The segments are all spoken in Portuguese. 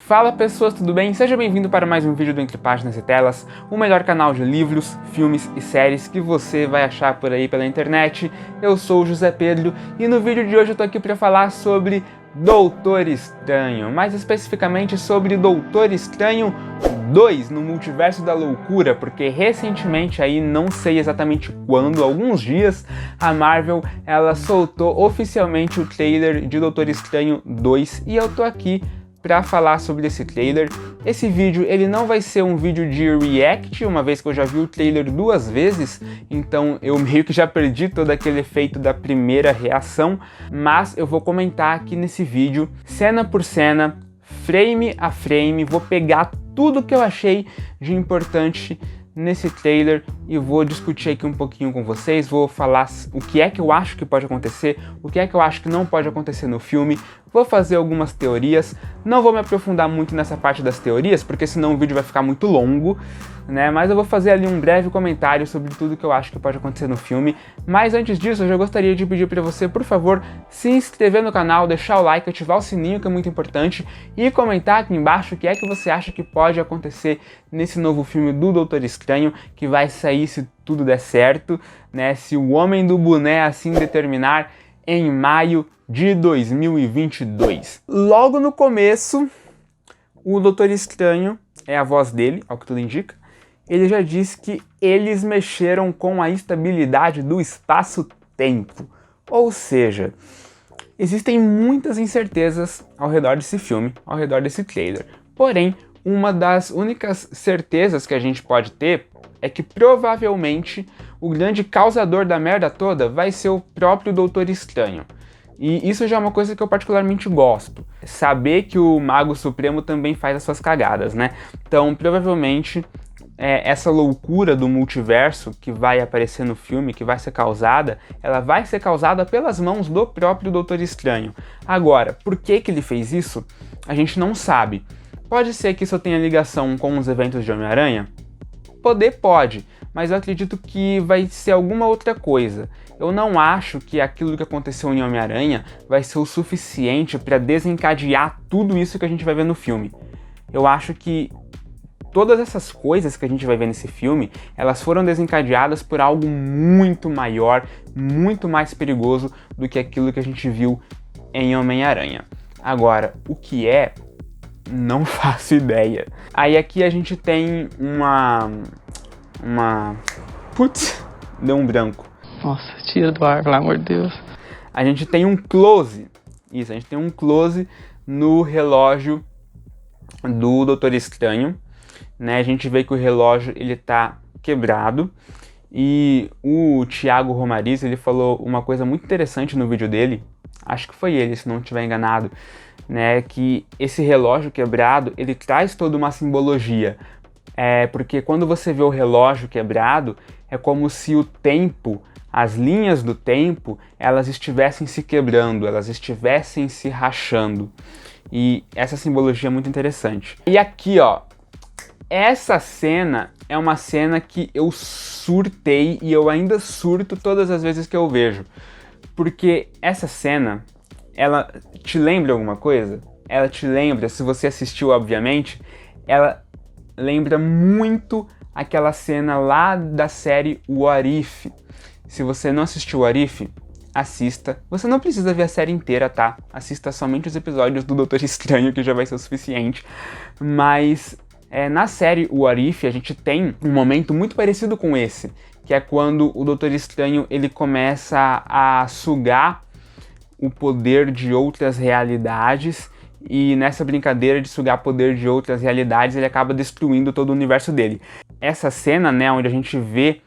Fala pessoas, tudo bem? Seja bem-vindo para mais um vídeo do Entre Páginas e Telas, o melhor canal de livros, filmes e séries que você vai achar por aí pela internet. Eu sou o José Pedro e no vídeo de hoje eu tô aqui para falar sobre Doutor Estranho, mais especificamente sobre Doutor Estranho 2 no Multiverso da Loucura, porque recentemente, aí não sei exatamente quando, alguns dias, a Marvel ela soltou oficialmente o trailer de Doutor Estranho 2 e eu tô aqui para falar sobre esse trailer. Esse vídeo ele não vai ser um vídeo de react, uma vez que eu já vi o trailer 2 vezes, então eu meio que já perdi todo aquele efeito da primeira reação, mas eu vou comentar aqui nesse vídeo, cena por cena, frame a frame, vou pegar tudo que eu achei de importante nesse trailer e vou discutir aqui um pouquinho com vocês, vou falar o que é que eu acho que pode acontecer, o que é que eu acho que não pode acontecer no filme, vou fazer algumas teorias, não vou me aprofundar muito nessa parte das teorias, porque senão o vídeo vai ficar muito longo, né? Mas eu vou fazer ali um breve comentário sobre tudo que eu acho que pode acontecer no filme. Mas antes disso, eu já gostaria de pedir para você, por favor, se inscrever no canal, deixar o like, ativar o sininho, que é muito importante, e comentar aqui embaixo o que é que você acha que pode acontecer nesse novo filme do Doutor Estranho, que vai sair se tudo der certo, né? Se o Homem do Boné assim determinar, em maio de 2022. Logo no começo, o Doutor Estranho, é a voz dele, ao que tudo indica, ele já disse que eles mexeram com a estabilidade do espaço-tempo. Ou seja, existem muitas incertezas ao redor desse filme, ao redor desse trailer. Porém, uma das únicas certezas que a gente pode ter é que provavelmente o grande causador da merda toda vai ser o próprio Doutor Estranho. E isso já é uma coisa que eu particularmente gosto. Saber que o Mago Supremo também faz as suas cagadas, né? Então, provavelmente, essa loucura do multiverso que vai aparecer no filme, que vai ser causada, ela vai ser causada pelas mãos do próprio Doutor Estranho. Agora, por que ele fez isso? A gente não sabe. Pode ser que isso tenha ligação com os eventos de Homem-Aranha? Pode, mas eu acredito que vai ser alguma outra coisa. Eu não acho que aquilo que aconteceu em Homem-Aranha vai ser o suficiente para desencadear tudo isso que a gente vai ver no filme. Eu acho que todas essas coisas que a gente vai ver nesse filme, elas foram desencadeadas por algo muito maior, muito mais perigoso do que aquilo que a gente viu em Homem-Aranha. Agora, o que é? Não faço ideia. Aí aqui a gente tem Putz, deu um branco. Nossa, tira do ar, pelo amor de Deus. A gente tem um close. Isso, a gente tem um close no relógio do Doutor Estranho, né? A gente vê que o relógio ele tá quebrado. E o Thiago Romariz, ele falou uma coisa muito interessante no vídeo dele. Acho que foi ele, se não estiver enganado, né? Que esse relógio quebrado, ele traz toda uma simbologia. Porque quando você vê o relógio quebrado, é como se o tempo, as linhas do tempo, elas estivessem se quebrando, elas estivessem se rachando. E essa simbologia é muito interessante. E aqui, ó, essa cena é uma cena que eu surtei e eu ainda surto todas as vezes que eu vejo. Porque essa cena, ela te lembra alguma coisa? Ela te lembra, se você assistiu, obviamente, ela lembra muito aquela cena lá da série What If. Se você não assistiu What If, assista. Você não precisa ver a série inteira, tá? Assista somente os episódios do Doutor Estranho, que já vai ser o suficiente. Mas na série What If, a gente tem um momento muito parecido com esse, que é quando o Doutor Estranho ele começa a sugar o poder de outras realidades, e nessa brincadeira de sugar poder de outras realidades, ele acaba destruindo todo o universo dele. Essa cena, né, onde a gente vê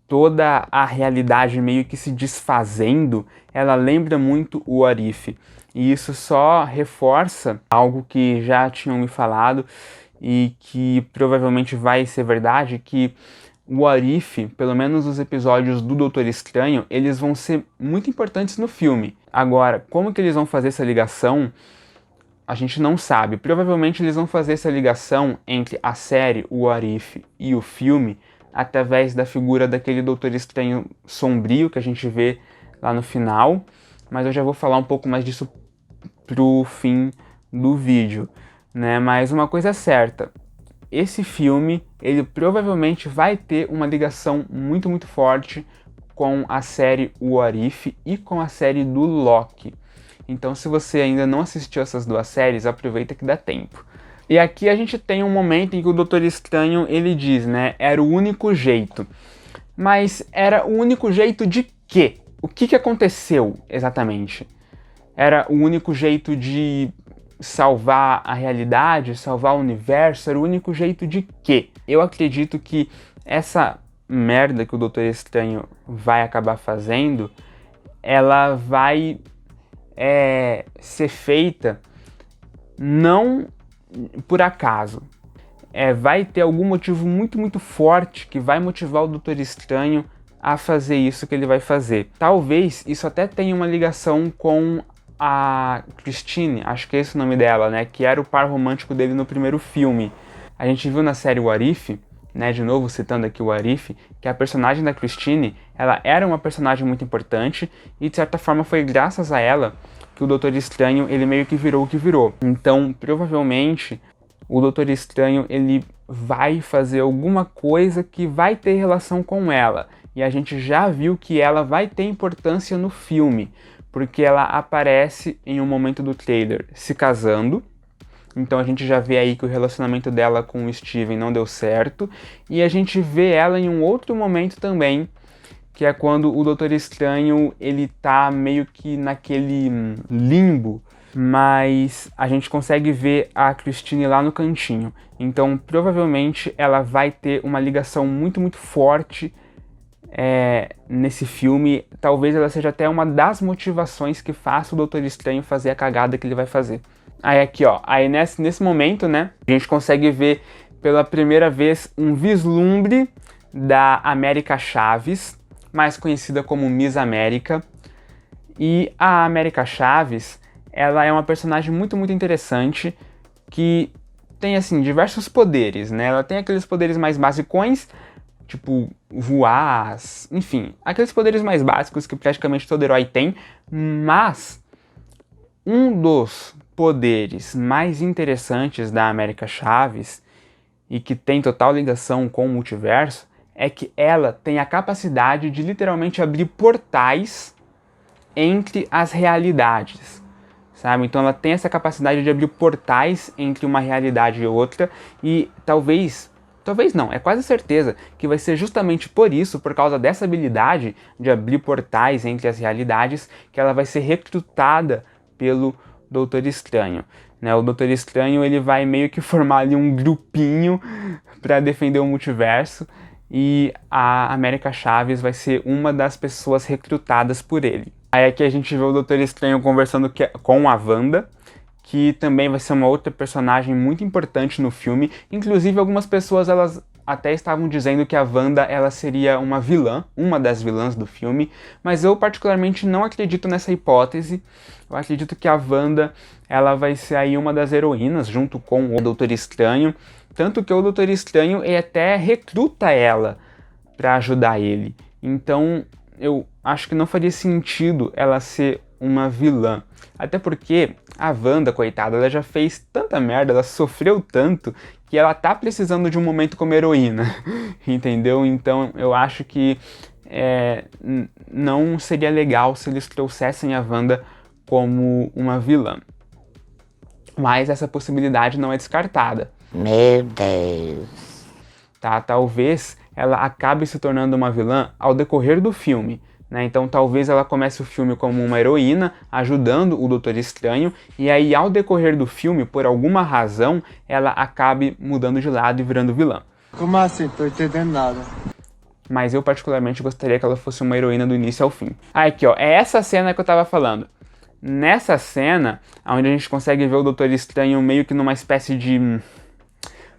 toda a realidade meio que se desfazendo, ela lembra muito o What If. E isso só reforça algo que já tinham me falado e que provavelmente vai ser verdade, que o What If, pelo menos os episódios do Doutor Estranho, eles vão ser muito importantes no filme. Agora, como que eles vão fazer essa ligação? A gente não sabe. Provavelmente eles vão fazer essa ligação entre a série, o What If, e o filme através da figura daquele Doutor Estranho sombrio que a gente vê lá no final. Mas eu já vou falar um pouco mais disso pro fim do vídeo. né? Mas uma coisa é certa, esse filme, ele provavelmente vai ter uma ligação muito, muito forte com a série What If e com a série do Loki. Então, se você ainda não assistiu essas duas séries, aproveita que dá tempo. E aqui a gente tem um momento em que o Doutor Estranho, ele diz, né, era o único jeito. Mas era o único jeito de quê? O que aconteceu exatamente? Era o único jeito de salvar a realidade, salvar o universo? Era o único jeito de quê? Eu acredito que essa merda que o Doutor Estranho vai acabar fazendo, ela vai ser feita não por acaso. Vai ter algum motivo muito, muito forte que vai motivar o Doutor Estranho a fazer isso que ele vai fazer. Talvez isso até tenha uma ligação com a Christine, acho que é esse o nome dela, né? Que era o par romântico dele no primeiro filme. A gente viu na série What If, né? De novo citando aqui o What If, que a personagem da Christine, ela era uma personagem muito importante e de certa forma foi graças a ela que o Doutor Estranho, ele meio que virou o que virou. Então, provavelmente, o Doutor Estranho, ele vai fazer alguma coisa que vai ter relação com ela. E a gente já viu que ela vai ter importância no filme, porque ela aparece em um momento do trailer se casando. Então a gente já vê aí que o relacionamento dela com o Steven não deu certo. E a gente vê ela em um outro momento também, que é quando o Doutor Estranho, ele tá meio que naquele limbo, mas a gente consegue ver a Christine lá no cantinho. Então, provavelmente, ela vai ter uma ligação muito, muito forte nesse filme. Talvez ela seja até uma das motivações que faça o Doutor Estranho fazer a cagada que ele vai fazer. Aí aqui, ó, aí nesse momento, né, a gente consegue ver pela primeira vez um vislumbre da América Chaves, mais conhecida como Miss América. E a América Chaves, ela é uma personagem muito, muito interessante, que tem, assim, diversos poderes, né? Ela tem aqueles poderes mais basicões, tipo voar, enfim, aqueles poderes mais básicos que praticamente todo herói tem, mas um dos poderes mais interessantes da América Chaves, e que tem total ligação com o multiverso, é que ela tem a capacidade de literalmente abrir portais entre as realidades, sabe? Então ela tem essa capacidade de abrir portais entre uma realidade e outra, e talvez não, é quase certeza que vai ser justamente por isso, por causa dessa habilidade de abrir portais entre as realidades, que ela vai ser recrutada pelo Doutor Estranho, né? O Doutor Estranho, ele vai meio que formar ali um grupinho para defender o multiverso, e a América Chaves vai ser uma das pessoas recrutadas por ele. Aí aqui a gente vê o Doutor Estranho conversando com a Wanda, que também vai ser uma outra personagem muito importante no filme. Inclusive, algumas pessoas, elas até estavam dizendo que a Wanda, ela seria uma vilã, uma das vilãs do filme, mas eu particularmente não acredito nessa hipótese. Eu acredito que a Wanda, ela vai ser aí uma das heroínas, junto com o Doutor Estranho, tanto que o Doutor Estranho, ele até recruta ela para ajudar ele. Então, eu acho que não faria sentido ela ser uma vilã. Até porque a Wanda, coitada, ela já fez tanta merda, ela sofreu tanto, que ela tá precisando de um momento como heroína, entendeu? Então eu acho que não seria legal se eles trouxessem a Wanda como uma vilã. Mas essa possibilidade não é descartada. Meu Deus. Tá? Talvez ela acabe se tornando uma vilã ao decorrer do filme, né? Então talvez ela comece o filme como uma heroína, ajudando o Doutor Estranho, e aí ao decorrer do filme, por alguma razão, ela acabe mudando de lado e virando vilã. Como assim? Tô entendendo nada. Mas eu particularmente gostaria que ela fosse uma heroína do início ao fim. Aqui, ó, é essa cena que eu tava falando. Nessa cena, onde a gente consegue ver o Doutor Estranho meio que numa espécie de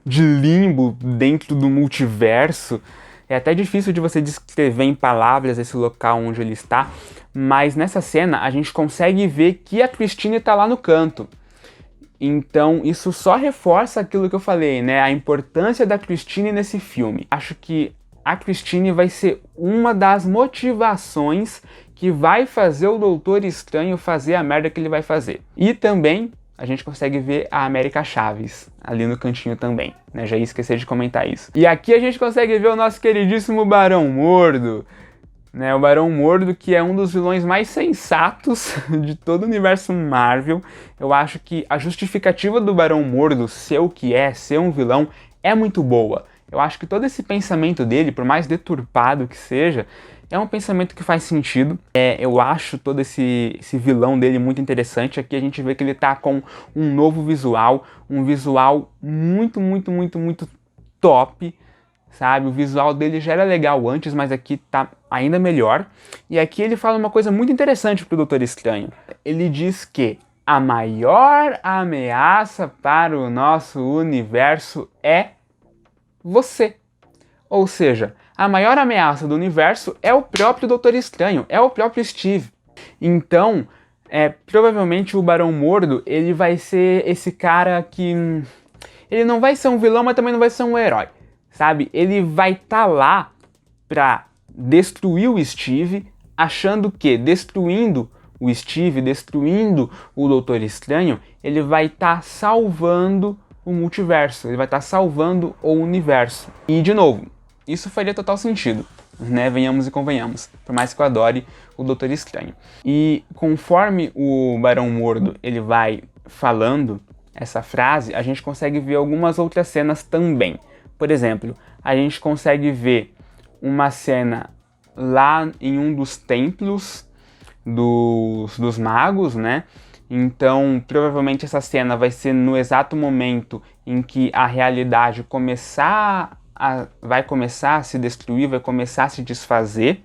limbo dentro do multiverso. É até difícil de você descrever em palavras esse local onde ele está, mas nessa cena a gente consegue ver que a Christine está lá no canto. Então isso só reforça aquilo que eu falei, né? A importância da Christine nesse filme. Acho que a Christine vai ser uma das motivações que vai fazer o Doutor Estranho fazer a merda que ele vai fazer. E também a gente consegue ver a América Chaves ali no cantinho também, né? Já ia esquecer de comentar isso. E aqui a gente consegue ver o nosso queridíssimo Barão Mordo, né? O Barão Mordo, que é um dos vilões mais sensatos de todo o universo Marvel. Eu acho que a justificativa do Barão Mordo ser o que é, ser um vilão, é muito boa. Eu acho que todo esse pensamento dele, por mais deturpado que seja, é um pensamento que faz sentido. Eu acho todo esse vilão dele muito interessante. Aqui a gente vê que ele tá com um novo visual, um visual muito top, sabe? O visual dele já era legal antes, mas aqui tá ainda melhor. E aqui ele fala uma coisa muito interessante pro Doutor Estranho. Ele diz que a maior ameaça para o nosso universo é você. Ou seja, a maior ameaça do universo é o próprio Doutor Estranho, é o próprio Steve. Então, provavelmente o Barão Mordo, ele vai ser esse cara que... ele não vai ser um vilão, mas também não vai ser um herói, sabe? Ele vai estar lá pra destruir o Steve, achando que destruindo o Steve, destruindo o Doutor Estranho, ele vai estar salvando o multiverso, ele vai estar salvando o universo. E, de novo, isso faria total sentido, né? Venhamos e convenhamos, por mais que eu adore o Doutor Estranho. E conforme o Barão Mordo ele vai falando essa frase, a gente consegue ver algumas outras cenas também. Por exemplo, a gente consegue ver uma cena lá em um dos templos dos magos, né? Então, provavelmente essa cena vai ser no exato momento em que a realidade vai começar a se destruir, vai começar a se desfazer,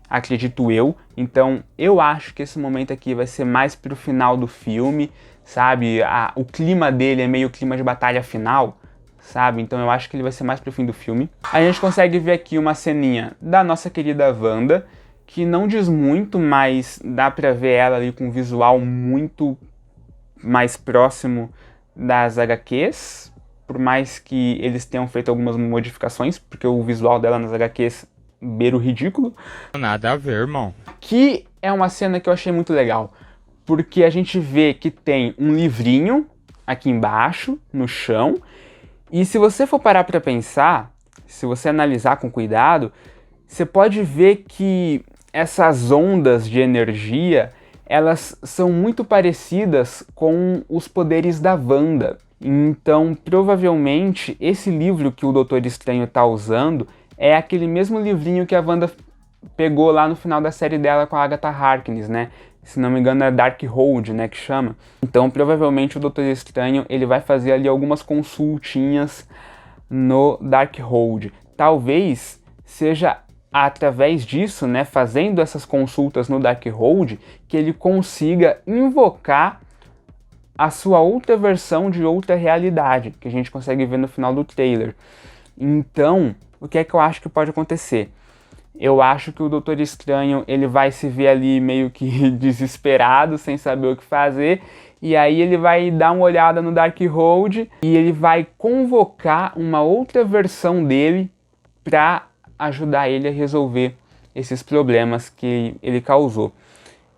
acredito eu. Então, eu acho que esse momento aqui vai ser mais pro final do filme, sabe? O clima dele é meio clima de batalha final, sabe? Então eu acho que ele vai ser mais pro fim do filme. A gente consegue ver aqui uma ceninha da nossa querida Wanda, que não diz muito, mas dá pra ver ela ali com um visual muito mais próximo das HQs, por mais que eles tenham feito algumas modificações, porque o visual dela nas HQs beira o ridículo. Nada a ver, irmão. Que é uma cena que eu achei muito legal, porque a gente vê que tem um livrinho aqui embaixo, no chão, e se você for parar pra pensar, se você analisar com cuidado, você pode ver que essas ondas de energia, elas são muito parecidas com os poderes da Wanda. Então, provavelmente, esse livro que o Doutor Estranho tá usando é aquele mesmo livrinho que a Wanda pegou lá no final da série dela com a Agatha Harkness, né? Se não me engano é Darkhold, né, que chama. Então, provavelmente o Doutor Estranho, ele vai fazer ali algumas consultinhas no Darkhold. Talvez seja através disso, né, fazendo essas consultas no Darkhold, que ele consiga invocar a sua outra versão de outra realidade, que a gente consegue ver no final do trailer. Então, o que é que eu acho que pode acontecer? Eu acho que o Doutor Estranho, ele vai se ver ali meio que desesperado, sem saber o que fazer, e aí ele vai dar uma olhada no Darkhold e ele vai convocar uma outra versão dele para ajudar ele a resolver esses problemas que ele causou.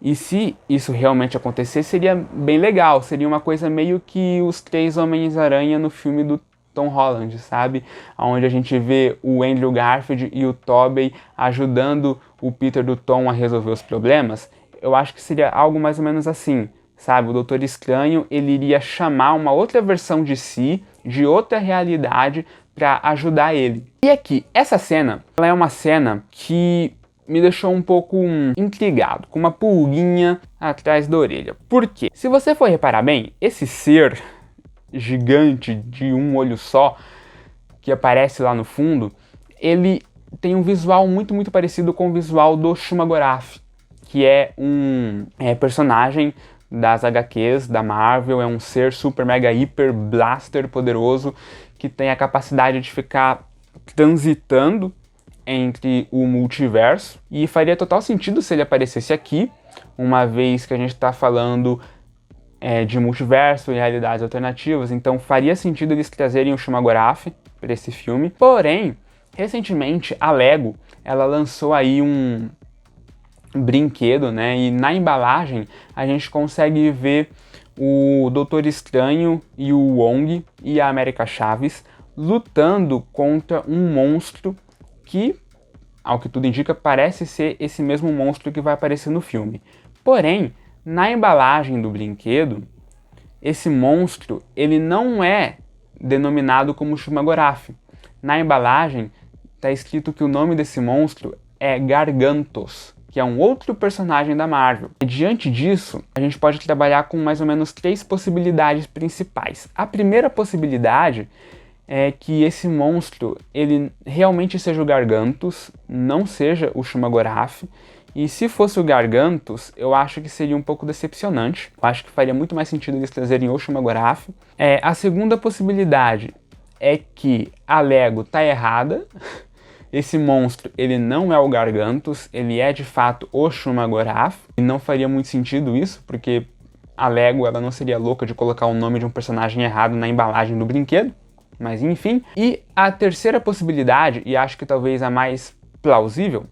E se isso realmente acontecer, seria bem legal, seria uma coisa meio que os 3 Homens-Aranha no filme do Tom Holland, sabe? Onde a gente vê o Andrew Garfield e o Tobey ajudando o Peter do Tom a resolver os problemas. Eu acho que seria algo mais ou menos assim, sabe? O Doutor Estranho, ele iria chamar uma outra versão de si, de outra realidade, para ajudar ele. E aqui, essa cena, ela é uma cena que me deixou um pouco intrigado, com uma pulguinha atrás da orelha. Por quê? Se você for reparar bem, esse ser gigante de um olho só, que aparece lá no fundo, ele tem um visual muito parecido com o visual do Shumagorath, que é um personagem das HQs da Marvel, é um ser super mega hiper blaster poderoso, que tem a capacidade de ficar transitando entre o multiverso, e faria total sentido se ele aparecesse aqui, uma vez que a gente está falando de multiverso e realidades alternativas, então faria sentido eles trazerem o Shumagorath para esse filme. Porém, recentemente a Lego, ela lançou aí um brinquedo, né, e na embalagem a gente consegue ver o Doutor Estranho e o Wong e a América Chaves lutando contra um monstro que, ao que tudo indica, parece ser esse mesmo monstro que vai aparecer no filme. Porém, na embalagem do brinquedo, esse monstro ele não é denominado como Shumagorath. Na embalagem está escrito que o nome desse monstro é Gargantos, que é um outro personagem da Marvel. E diante disso, a gente pode trabalhar com mais ou menos 3 possibilidades principais. A primeira possibilidade é que esse monstro ele realmente seja o Gargantos, não seja o Shumagorath. E se fosse o Gargantos, eu acho que seria um pouco decepcionante. Eu acho que faria muito mais sentido eles trazerem o Shumagorath. A segunda possibilidade é que a Lego tá errada. Esse monstro, ele não é o Gargantos, ele é de fato o Shumagorath. E não faria muito sentido isso, porque a Lego ela não seria louca de colocar o nome de um personagem errado na embalagem do brinquedo. Mas enfim. E a terceira possibilidade, e acho que talvez a mais plausível,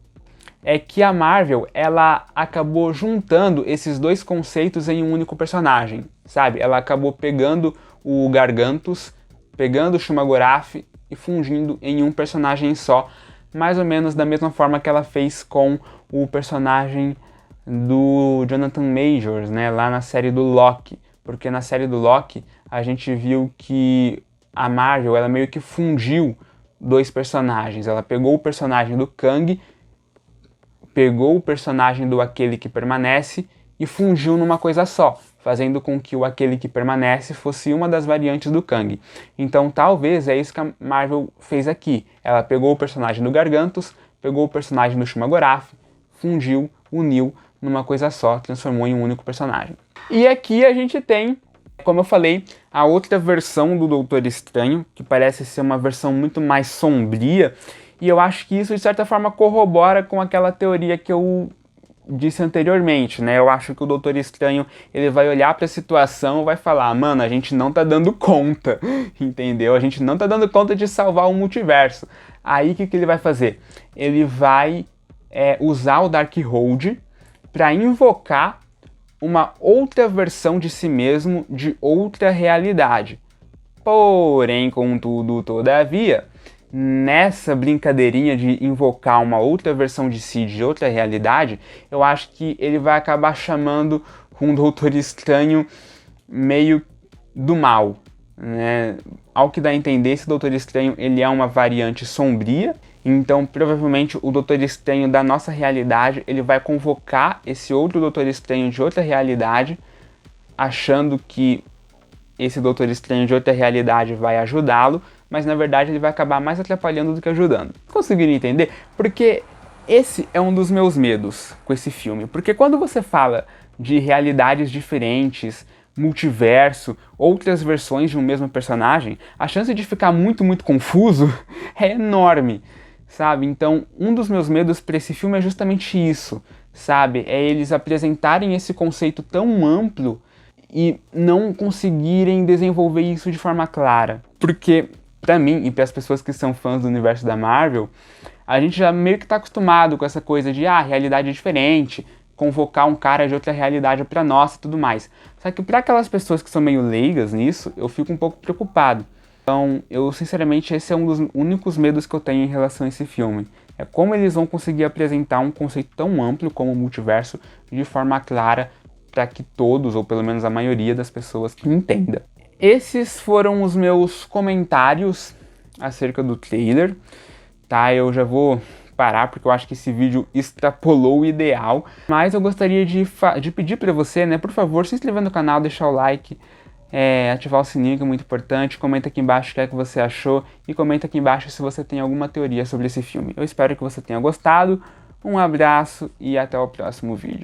é que a Marvel, ela acabou juntando esses dois conceitos em um único personagem, sabe? Ela acabou pegando o Gargantos, pegando o Shumagorath e fundindo em um personagem só, mais ou menos da mesma forma que ela fez com o personagem do Jonathan Majors, né? Lá na série do Loki. Porque na série do Loki, a gente viu que a Marvel, ela meio que fundiu 2 personagens. Ela pegou o personagem do Kang, pegou o personagem do Aquele que Permanece e fundiu numa coisa só, fazendo com que o Aquele que Permanece fosse uma das variantes do Kang. Então talvez é isso que a Marvel fez aqui. Ela pegou o personagem do Gargantos, pegou o personagem do Shumagorath, fundiu, uniu numa coisa só, transformou em um único personagem. E aqui a gente tem, como eu falei, a outra versão do Doutor Estranho, que parece ser uma versão muito mais sombria. E eu acho que isso, de certa forma, corrobora com aquela teoria que eu disse anteriormente, né? Eu acho que o Doutor Estranho, ele vai olhar para a situação e vai falar, mano, a gente não tá dando conta, entendeu? A gente não tá dando conta de salvar o multiverso. Aí, o que ele vai fazer? Ele vai usar o Darkhold para invocar uma outra versão de si mesmo, de outra realidade. Porém, contudo, todavia, nessa brincadeirinha de invocar uma outra versão de si, de outra realidade, eu acho que ele vai acabar chamando um Doutor Estranho meio do mal, né? Ao que dá a entender, esse Doutor Estranho ele é uma variante sombria, então provavelmente o Doutor Estranho da nossa realidade ele vai convocar esse outro Doutor Estranho de outra realidade, achando que esse Doutor Estranho de outra realidade vai ajudá-lo, mas na verdade ele vai acabar mais atrapalhando do que ajudando. Conseguiram entender? Porque esse é um dos meus medos com esse filme. Porque quando você fala de realidades diferentes, multiverso, outras versões de um mesmo personagem, a chance de ficar muito, muito confuso é enorme, sabe? Então, um dos meus medos para esse filme é justamente isso, sabe? É eles apresentarem esse conceito tão amplo e não conseguirem desenvolver isso de forma clara. Porque, pra mim e para as pessoas que são fãs do universo da Marvel, a gente já meio que tá acostumado com essa coisa de, realidade é diferente, convocar um cara de outra realidade pra nós e tudo mais. Só que para aquelas pessoas que são meio leigas nisso, eu fico um pouco preocupado. Então, sinceramente, esse é um dos únicos medos que eu tenho em relação a esse filme. É como eles vão conseguir apresentar um conceito tão amplo como o multiverso de forma clara para que todos, ou pelo menos a maioria das pessoas, entenda. Esses foram os meus comentários acerca do trailer, tá? Eu já vou parar porque eu acho que esse vídeo extrapolou o ideal, mas eu gostaria de pedir para você, né, por favor, se inscrever no canal, deixar o like, ativar o sininho que é muito importante, comenta aqui embaixo o que é que você achou e comenta aqui embaixo se você tem alguma teoria sobre esse filme. Eu espero que você tenha gostado, um abraço e até o próximo vídeo.